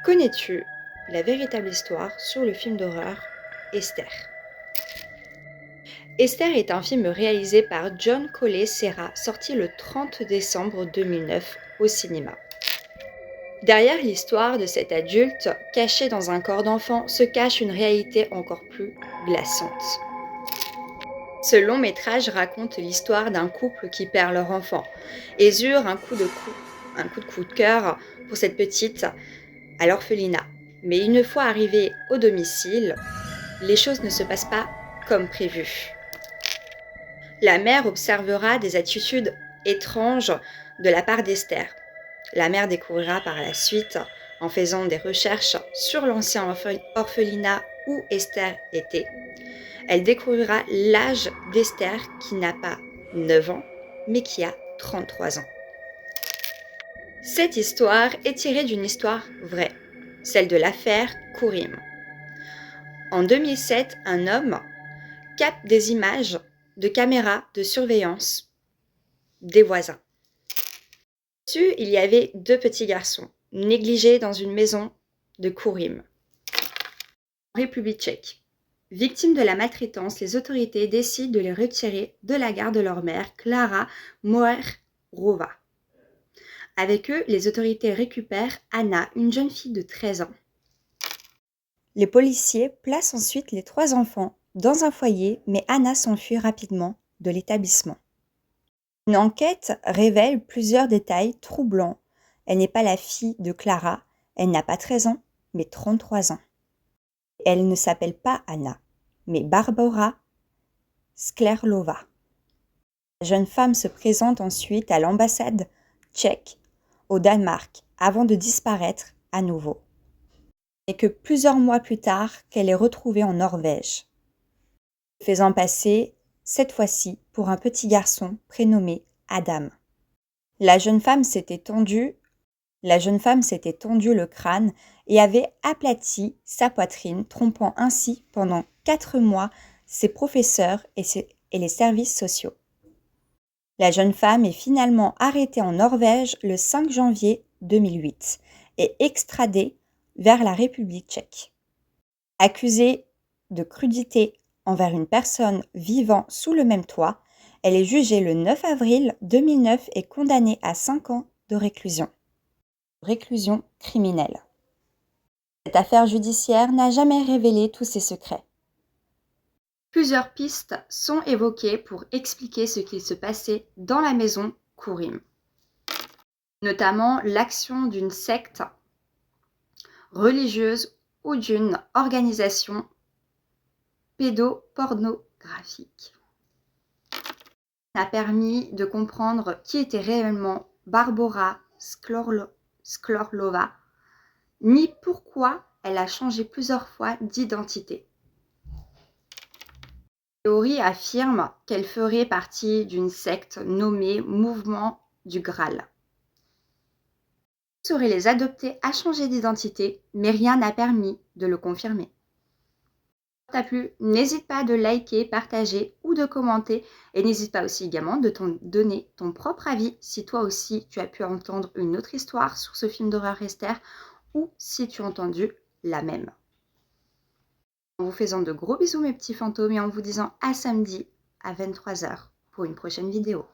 Connais-tu la véritable histoire sur le film d'horreur Esther? Esther est un film réalisé par John Collet Serra, sorti le 30 décembre 2009 au cinéma. Derrière l'histoire de cet adulte, caché dans un corps d'enfant, se cache une réalité encore plus glaçante. Ce long métrage raconte l'histoire d'un couple qui perd leur enfant et jure un coup de cœur pour cette petite à l'orphelinat. Mais une fois arrivée au domicile, les choses ne se passent pas comme prévu. La mère observera des attitudes étranges de la part d'Esther. La mère découvrira par la suite, en faisant des recherches sur l'ancien orphelinat où Esther était, elle découvrira l'âge d'Esther qui n'a pas 9 ans, mais qui a 33 ans. Cette histoire est tirée d'une histoire vraie, celle de l'affaire Kourim. En 2007, un homme capte des images de caméras de surveillance des voisins. Dessus, il y avait 2 petits garçons, négligés dans une maison de Kourim, en République tchèque. Victimes de la maltraitance, les autorités décident de les retirer de la garde de leur mère, Klára Moerrová. Avec eux, les autorités récupèrent Anna, une jeune fille de 13 ans. Les policiers placent ensuite les 3 enfants dans un foyer, mais Anna s'enfuit rapidement de l'établissement. Une enquête révèle plusieurs détails troublants. Elle n'est pas la fille de Klára, elle n'a pas 13 ans, mais 33 ans. Elle ne s'appelle pas Anna, mais Barbora Sklerlova. La jeune femme se présente ensuite à l'ambassade tchèque au Danemark avant de disparaître à nouveau. Et que plusieurs mois plus tard qu'elle est retrouvée en Norvège, faisant passer cette fois-ci pour un petit garçon prénommé Adam. La jeune femme s'était tendue le crâne et avait aplati sa poitrine, trompant ainsi pendant 4 mois ses professeurs et les services sociaux. La jeune femme est finalement arrêtée en Norvège le 5 janvier 2008 et extradée vers la République tchèque. Accusée de crudité envers une personne vivant sous le même toit, elle est jugée le 9 avril 2009 et condamnée à 5 ans de réclusion criminelle. Cette affaire judiciaire n'a jamais révélé tous ses secrets. Plusieurs pistes sont évoquées pour expliquer ce qu'il se passait dans la maison Kourim, notamment l'action d'une secte religieuse ou d'une organisation pédopornographique. Ça a permis de comprendre qui était réellement Barbora Sklerlova, ni pourquoi elle a changé plusieurs fois d'identité. La théorie affirme qu'elle ferait partie d'une secte nommée Mouvement du Graal. Seraient les adoptés à changer d'identité, mais rien n'a permis de le confirmer. Si ça t'a plu, n'hésite pas de liker, partager ou de commenter et n'hésite pas aussi également de donner ton propre avis si toi aussi tu as pu entendre une autre histoire sur ce film d'horreur Esther ou si tu as entendu la même. En vous faisant de gros bisous mes petits fantômes et en vous disant à samedi à 23h pour une prochaine vidéo.